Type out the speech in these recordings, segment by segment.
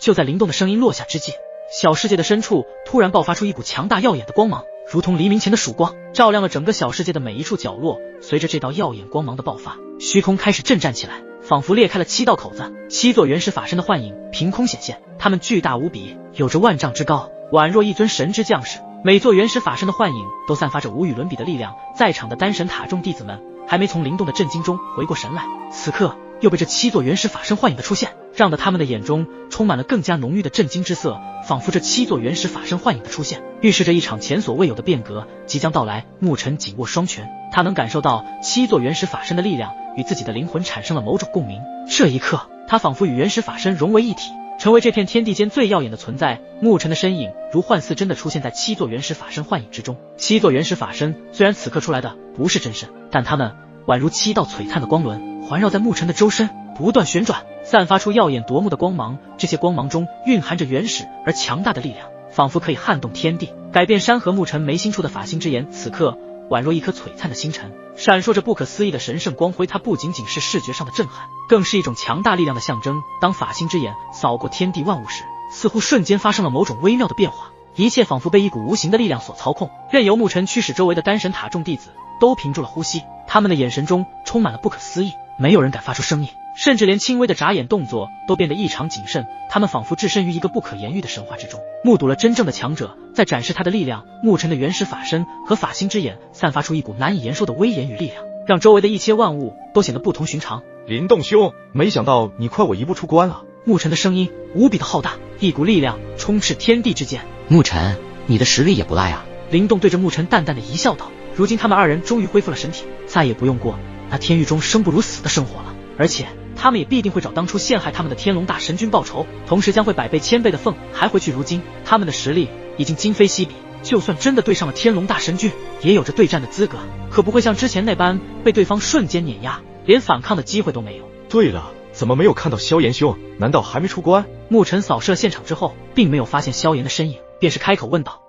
就在灵动的声音落下之际，小世界的深处突然爆发出一股强大耀眼的光芒，如同黎明前的曙光，照亮了整个小世界的每一处角落。随着这道耀眼光芒的爆发，虚空开始震颤起来，仿佛裂开了7道口子，7座原始法身的幻影凭空显现。他们巨大无比，有着万丈之高，宛若一尊神之降世。每座原始法身的幻影都散发着无与伦比的力量。在场的丹神塔众弟子们还没从灵动的震惊中回过神来，此刻又被这7座原始法身幻影的出现，让得他们的眼中充满了更加浓郁的震惊之色，仿佛这7座原始法身幻影的出现预示着一场前所未有的变革即将到来。牧尘紧握双拳，他能感受到7座原始法身的力量与自己的灵魂产生了某种共鸣。这一刻，他仿佛与原始法身融为一体，成为这片天地间最耀眼的存在。牧尘的身影如幻似真的出现在7座原始法身幻影之中。7座原始法身虽然此刻出来的不是真身，但他们宛如7道璀璨的光轮，环绕在牧尘的周身，不断旋转，散发出耀眼夺目的光芒。这些光芒中蕴含着原始而强大的力量，仿佛可以撼动天地，改变山河。牧尘眉心处的法星之眼此刻宛若一颗璀璨的星辰，闪烁着不可思议的神圣光辉。它不仅仅是视觉上的震撼，更是一种强大力量的象征。当法星之眼扫过天地万物时，似乎瞬间发生了某种微妙的变化，一切仿佛被一股无形的力量所操控，任由牧尘驱使周围的丹神塔众弟子都屏住了呼吸，他们的眼神中充满了不可思议，没有人敢发出声音，甚至连轻微的眨眼动作都变得异常谨慎。他们仿佛置身于一个不可言喻的神话之中，目睹了真正的强者在展示他的力量。牧尘的原始法身和法星之眼散发出一股难以言说的威严与力量，让周围的一切万物都显得不同寻常。林动兄，没想到你快我一步出关了。牧尘的声音无比的浩大，一股力量充斥天地之间。牧尘，你的实力也不赖啊。灵动对着牧尘淡淡的一笑道，如今他们2人终于恢复了身体，再也不用过那天狱中生不如死的生活了，而且他们也必定会找当初陷害他们的天龙大神君报仇，同时将会100倍1000倍的奉还回去。如今他们的实力已经今非昔比，就算真的对上了天龙大神君，也有着对战的资格，可不会像之前那般被对方瞬间碾压，连反抗的机会都没有。对了，怎么没有看到萧炎兄？难道还没出关？牧尘扫射现场之后，并没有发现萧炎的身影，便是开口问道：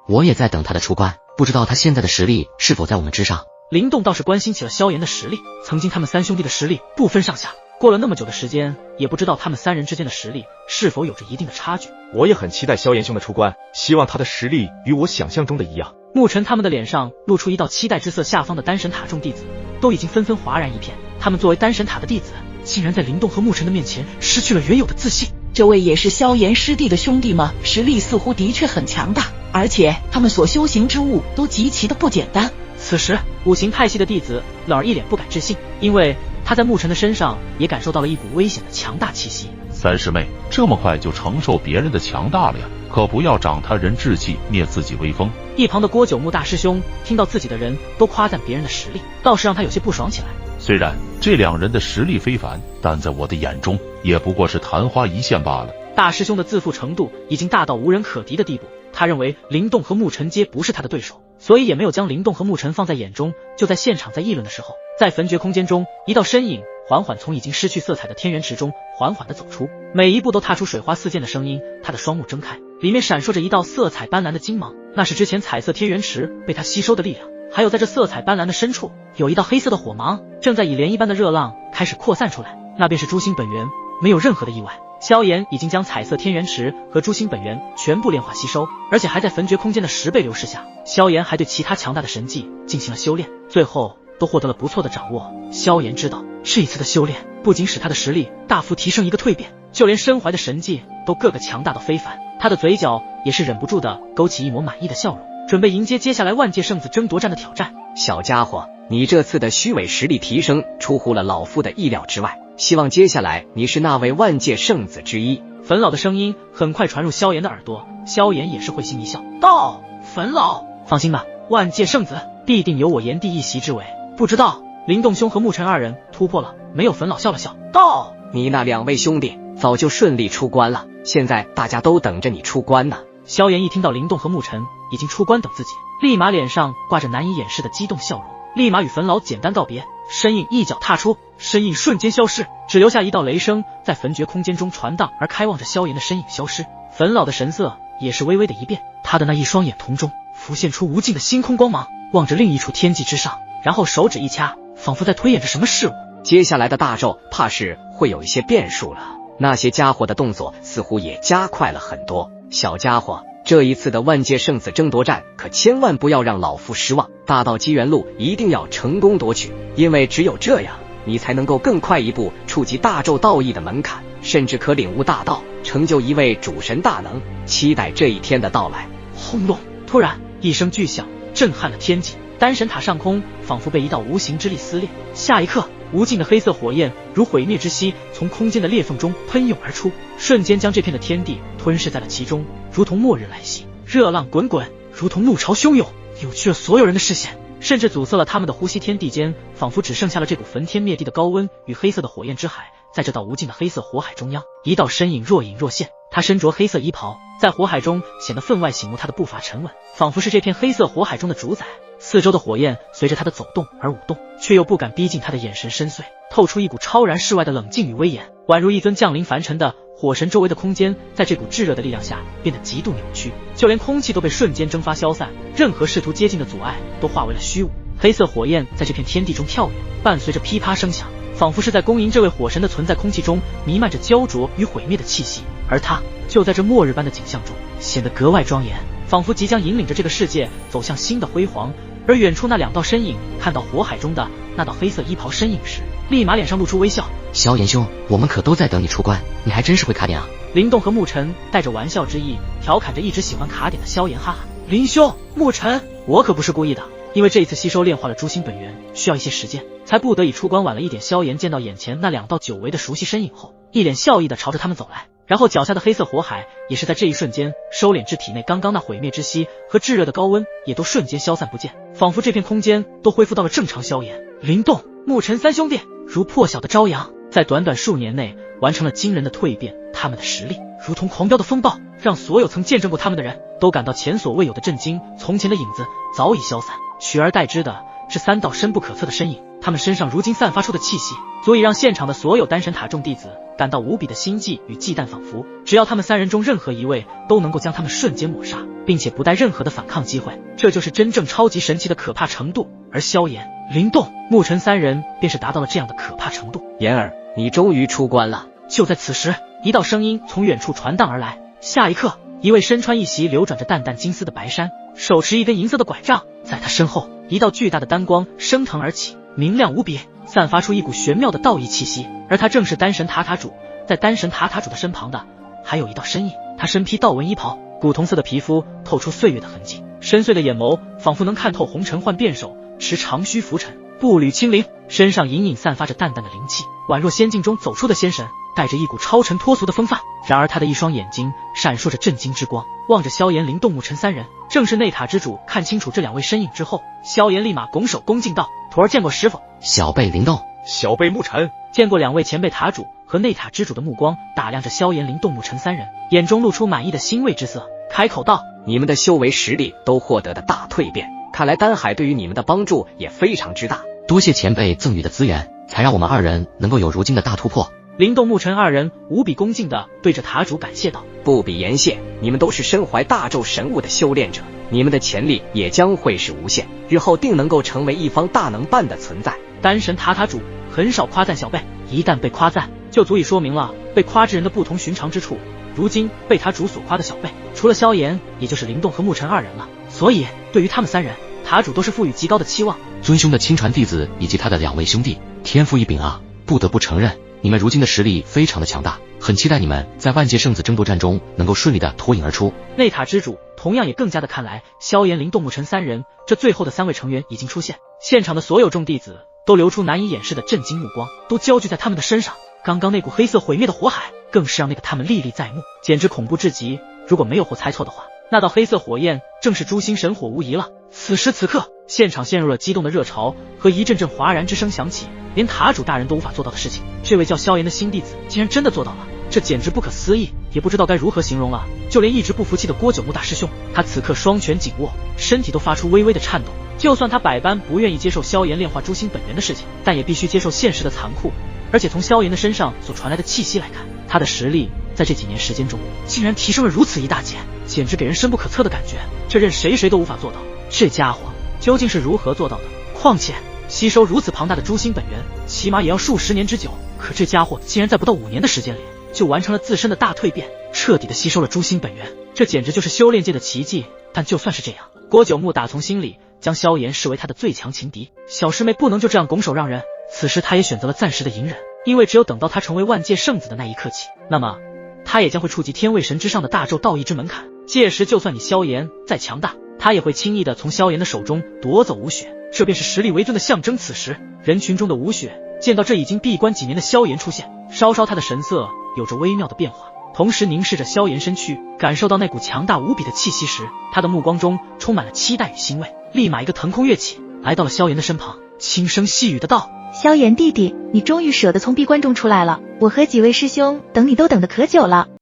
我也在等他的出关，不知道他现在的实力是否在我们之上。灵动倒是关心起了萧炎的实力，曾经他们3兄弟的实力不分上下，过了那么久的时间，也不知道他们3人之间的实力是否有着一定的差距。我也很期待萧炎兄的出关，希望他的实力与我想象中的一样。牧尘他们的脸上露出一道期待之色，下方的丹神塔众弟子都已经纷纷哗然一片，他们作为丹神塔的弟子，竟然在灵动和牧尘的面前失去了原有的自信。这位也是萧炎师弟的兄弟吗？实力似乎的确很强大，而且他们所修行之物都极其的不简单。此时五行派系的弟子冷儿一脸不敢置信，因为他在牧尘的身上也感受到了一股危险的强大气息。三师妹这么快就承受别人的强大了呀，可不要长他人志气，灭自己威风。一旁的郭九牧大师兄听到自己的人都夸赞别人的实力，倒是让他有些不爽起来。虽然这2人的实力非凡，但在我的眼中也不过是昙花一现罢了。大师兄的自负程度已经大到无人可敌的地步，他认为灵动和牧尘皆不是他的对手，所以也没有将灵动和牧尘放在眼中。就在现场在议论的时候，在焚诀空间中，一道身影缓缓从已经失去色彩的天元池中缓缓地走出，每一步都踏出水花四溅的声音。他的双目睁开，里面闪烁着一道色彩斑斓的金芒，那是之前彩色天元池被他吸收的力量。还有在这色彩斑斓的深处，有一道黑色的火芒正在以涟漪般的热浪开始扩散出来，那便是诛心本源。没有任何的意外，萧炎已经将彩色天元池和诛心本源全部炼化吸收，而且还在焚诀空间的10倍流逝下，萧炎还对其他强大的神技进行了修炼，最后都获得了不错的掌握。萧炎知道这一次的修炼不仅使他的实力大幅提升一个蜕变，就连身怀的神技都个个强大到非凡。他的嘴角也是忍不住的勾起一抹满意的笑容，准备迎接接下来万界圣子争夺战的挑战。小家伙，你这次的虚伪实力提升出乎了老夫的意料之外，希望接下来你是那位万界圣子之一。冯老的声音很快传入萧炎的耳朵，萧炎也是会心一笑，道：冯老，放心吧，万界圣子必定有我炎帝一席之位。不知道灵动兄和牧尘2人突破了没有？冯老笑了笑，道：你那2位兄弟早就顺利出关了，现在大家都等着你出关呢。萧炎一听到灵动和牧尘已经出关等自己，立马脸上挂着难以掩饰的激动笑容，立马与冯老简单告别，身影一脚踏出，身影瞬间消失，只留下一道雷声在焚诀空间中传荡，而开望着萧炎的身影消失。冯老的神色也是微微的一变，他的那一双眼瞳中浮现出无尽的星空光芒，望着另一处天际之上，然后手指一掐，仿佛在推演着什么事物。接下来的大咒怕是会有一些变数了。那些家伙的动作似乎也加快了很多。小家伙，这一次的万界圣子争夺战可千万不要让老夫失望，大道机缘路一定要成功夺取，因为只有这样，你才能够更快一步触及大咒道义的门槛，甚至可领悟大道，成就一位主神大能。期待这一天的到来。轰隆！突然一声巨响震撼了天际，丹神塔上空仿佛被一道无形之力撕裂，下一刻无尽的黑色火焰如毁灭之息从空间的裂缝中喷涌而出，瞬间将这片的天地吞噬在了其中，如同末日来袭，热浪滚滚，如同怒潮汹涌，扭曲了所有人的视线，甚至阻塞了他们的呼吸。天地间仿佛只剩下了这股焚天灭地的高温与黑色的火焰之海。在这道无尽的黑色火海中央，一道身影若隐若现，他身着黑色衣袍，在火海中显得分外醒目，他的步伐沉稳，仿佛是这片黑色火海中的主宰。四周的火焰随着他的走动而舞动，却又不敢逼近，他的眼神深邃，透出一股超然世外的冷静与威严，宛如一尊降临凡尘的火神。周围的空间在这股炙热的力量下变得极度扭曲，就连空气都被瞬间蒸发消散，任何试图接近的阻碍都化为了虚无。黑色火焰在这片天地中跳跃，伴随着噼啪声响，仿佛是在恭迎这位火神的存在。空气中弥漫着焦灼与毁灭的气息，而他就在这末日般的景象中显得格外庄严，仿佛即将引领着这个世界走向新的辉煌。而远处那两道身影看到火海中的那道黑色衣袍身影时，立马脸上露出微笑。萧炎兄，我们可都在等你出关，你还真是会卡点啊。林动和沐尘带着玩笑之意调侃着一直喜欢卡点的萧炎，哈哈。林兄，沐尘，我可不是故意的，因为这一次吸收炼化了诛心本源需要一些时间，才不得已出关晚了一点。萧炎见到眼前那两道久违的熟悉身影后，一脸笑意地朝着他们走来，然后脚下的黑色火海也是在这一瞬间收敛至体内，刚刚那毁灭之息和炙热的高温也都瞬间消散不见，仿佛这片空间都恢复到了正常。萧炎、林动、沐尘三兄弟如破晓的朝阳，在短短数年内完成了惊人的蜕变，他们的实力如同狂飙的风暴，让所有曾见证过他们的人都感到前所未有的震惊。从前的影子早已消散，取而代之的是三道深不可测的身影，他们身上如今散发出的气息足以让现场的所有丹神塔众弟子感到无比的心悸与忌惮，仿佛只要他们三人中任何一位都能够将他们瞬间抹杀，并且不带任何的反抗机会，这就是真正超级神奇的可怕程度。而萧炎、林动、沐尘三人便是达到了这样的可怕程度。妍儿，你终于出关了。就在此时，一道声音从远处传荡而来，下一刻，一位身穿一袭流转着淡淡金丝的白衫，手持一根银色的拐杖，在他身后一道巨大的丹光升腾而起，明亮无比，散发出一股玄妙的道义气息。而他正是丹神塔塔主。在丹神塔塔主的身旁的还有一道身影，他身披道纹衣袍，古铜色的皮肤透出岁月的痕迹，深邃的眼眸仿佛能看透红尘幻变，手持长须拂尘，步履轻灵，身上隐隐散发着淡淡的灵气，宛若仙境中走出的仙神，带着一股超尘脱俗的风范。然而他的一双眼睛闪烁着震惊之光，望着萧炎、林动、沐尘三人。正是内塔之主看清楚这两位身影之后，萧炎立马拱手恭敬道：“徒儿见过师傅。”小辈林动，小辈沐尘。见过两位前辈塔主和内塔之主的目光打量着萧炎、林动、沐尘三人，眼中露出满意的欣慰之色，开口道：“你们的修为实力都获得的大蜕变，看来丹海对于你们的帮助也非常之大。多谢前辈赠予的资源，才让我们二人能够有如今的大突破。”林动、沐尘二人无比恭敬地对着塔主感谢道：“不必言谢，你们都是身怀大咒神物的修炼者，你们的潜力也将会是无限，日后定能够成为一方大能般的存在。”丹神塔塔主很少夸赞小辈，一旦被夸赞，就足以说明了被夸之人的不同寻常之处。如今被塔主所夸的小辈，除了萧炎，也就是林动和沐尘二人了，所以对于他们三人，塔主都是赋予极高的期望。尊兄的亲传弟子以及他的两位兄弟，天赋异禀啊！不得不承认，你们如今的实力非常的强大，很期待你们在万界圣子争夺战中能够顺利的脱颖而出。内塔之主同样也更加的看来，萧炎、林动、沐尘三人这最后的三位成员已经出现，现场的所有众弟子都流出难以掩饰的震惊目光，都焦聚在他们的身上。刚刚那股黑色毁灭的火海，更是让那个他们历历在目，简直恐怖至极。如果没有或猜错的话，那道黑色火焰正是诛心神火无疑了。此时此刻，现场陷入了激动的热潮，和一阵阵哗然之声响起。连塔主大人都无法做到的事情，这位叫萧炎的新弟子竟然真的做到了，这简直不可思议，也不知道该如何形容了。就连一直不服气的郭九牧大师兄，他此刻双拳紧握，身体都发出微微的颤抖。就算他百般不愿意接受萧炎炼化诛心本源的事情，但也必须接受现实的残酷。而且从萧炎的身上所传来的气息来看，他的实力在这几年时间中竟然提升了如此一大截，简直给人深不可测的感觉，这任谁都无法做到。这家伙究竟是如何做到的？况且吸收如此庞大的诛心本源，起码也要数十年之久，可这家伙竟然在不到5年的时间里就完成了自身的大蜕变，彻底的吸收了诛心本源，这简直就是修炼界的奇迹。但就算是这样，郭九木打从心里将萧炎视为他的最强情敌，小师妹不能就这样拱手让人。此时他也选择了暂时的隐忍，因为只有等到他成为万界圣子的那一刻起，那么他也将会触及天位神之上的大咒道义之门槛，届时就算你萧炎再强大，他也会轻易的从萧炎的手中夺走吴雪，这便是实力为尊的象征。此时人群中的吴雪见到这已经闭关几年的萧炎出现，稍稍他的神色有着微妙的变化，同时凝视着萧炎身躯，感受到那股强大无比的气息时，他的目光中充满了期待与欣慰，立马一个腾空跃起，来到了萧炎的身旁，轻声细语的道：萧炎弟弟，你终于舍得从闭关中出来了，我和几位师兄等你都等得可久了。